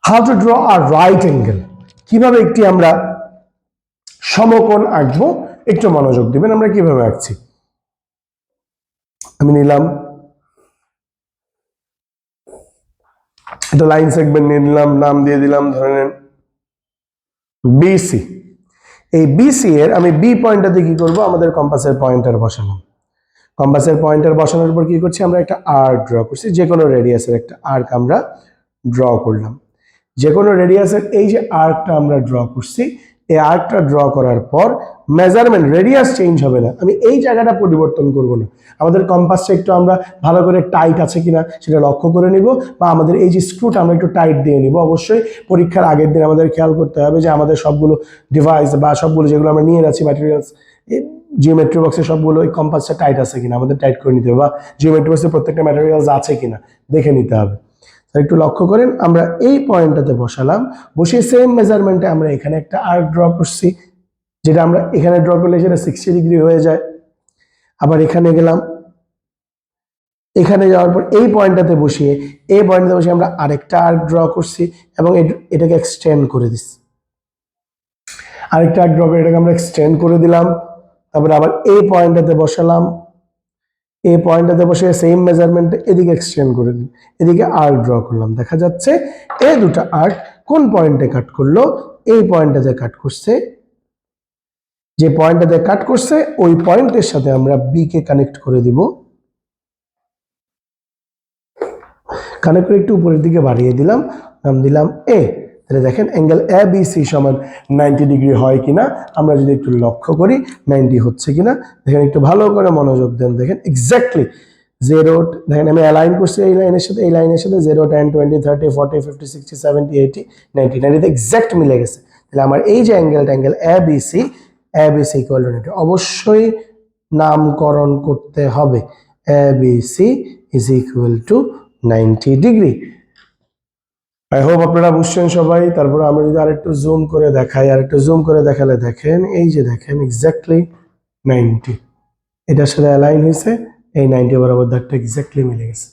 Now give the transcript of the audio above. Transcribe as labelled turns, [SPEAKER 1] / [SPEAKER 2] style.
[SPEAKER 1] How to draw a right angle, কিভাবে একটি আমরা সমকোণ আঁকবো, একটু মনোযোগ দিবেন। আমরা কিভাবে আঁকছি, আমি নিলাম একটা লাইন সেগমেন্ট নিয়ে নিলাম, নাম দিয়ে দিলাম ধরে নেন বিসি। এই বিসি এর আমি বি পয়েন্টটাতে কি করব, আমাদের কম্পাসের পয়েন্টার বসালাম। কম্পাসের পয়েন্টার বসানোর পর কি করছি, আমরা একটা আর্ক ড্র করছি, যে কোনো রেডিয়াসের একটা আর্ক আমরা ড্র করলাম। যে কোনো রেডিয়াসের এই যে আর্কটা আমরা ড্র করছি, এই আর্কটা ড্র করার পর মেজারমেন্ট রেডিয়াস চেঞ্জ হবে না, আমি এই জায়গাটা পরিবর্তন করব না। আমাদের কম্পাসটা একটু আমরা ভালো করে টাইট আছে কিনা সেটা লক্ষ্য করে নিব, বা আমাদের এই যে স্ক্রুটা আমরা একটু টাইট দিয়ে নিব। অবশ্যই পরীক্ষার আগের দিন আমাদের খেয়াল করতে হবে যে আমাদের সবগুলো ডিভাইস বা সবগুলো যেগুলো আমরা নিয়ে যাচ্ছি ম্যাটেরিয়ালস, জিওমেট্রি বক্সে সবগুলো এই কম্পাসটা টাইট আছে কিনা আমাদের টাইট করে নিতে হবে, বা জিওমেট্রি বক্সে প্রত্যেকটা ম্যাটেরিয়ালস আছে কিনা দেখে নিতে হবে। একটু লক্ষ্য করেন, আমরা এই পয়েন্টটাতে বসালাম, বসে সেম মেজারমেন্টে আমরা এখানে একটা আর্ক ড্র করছি, যেটা আমরা এখানে ড্র করলে সেটা 60 ডিগ্রি হয়ে যায়। আবার এখানে গেলাম, এখানে যাওয়ার পর এই পয়েন্টটাতে বসিয়ে এই পয়েন্টটাতে বসে আমরা আরেকটা আর্ক ড্র করছি এবং এটাকে এক্সটেন্ড করে দিচ্ছি। আরেকটা আর্ক ড্র করে এটাকে আমরা এক্সটেন্ড করে দিলাম। তারপরে আবার এই পয়েন্টটাতে বসালাম, এই পয়েন্টটাতে বসে সেম মেজারমেন্টে এদিকে এক্সটেন্ড করে দিই, এদিকে আর্ক ড্র করলাম। দেখা যাচ্ছে এই দুটো আর্ক কোন পয়েন্টে কাট করলো, এই পয়েন্টটাতে কাট করছে। যে পয়েন্টটাতে কাট করছে ওই পয়েন্টের সাথে আমরা বি কে কানেক্ট করে দিব। কানেক্ট করে একটু উপরের দিকে বাড়িয়ে দিলাম, নাম দিলাম এ। তাহলে দেখেন অ্যাঙ্গেল এ বি সি সমান 90 ডিগ্রি হয় কিনা আমরা যদি একটু লক্ষ্য করি, 90 হচ্ছে কিনা দেখেন, একটু ভালো করে মনোযোগ দেন। দেখেন এক্স্যাক্টলি 0, দেখেন আমি অ্যালাইন করছি এই লাইনের সাথে, এই লাইনের সাথে 0, 10, 20, 30, 40, 50, 60, 70, 80, 90, 90 এক্স্যাক্ট মিলে গেছে। তাহলে আমার এই যে অ্যাঙ্গেলটা, angle A B C, A B C equal to 90, অবশ্যই নামকরণ করতে হবে। A B C is equal to 90 degree. I hope আপনারা বুঝছেন সবাই। তারপরে আমরা যদি আরেকটু জুম করে দেখাই, আরেকটু জুম করে দেখালে দেখেন এই যে দেখেন এক্স্যাক্টলি 90 এটার সাথে অ্যালাইন হয়েছে, এই 90 বরাবর দাগটা এক্স্যাক্টলি মিলে গেছে।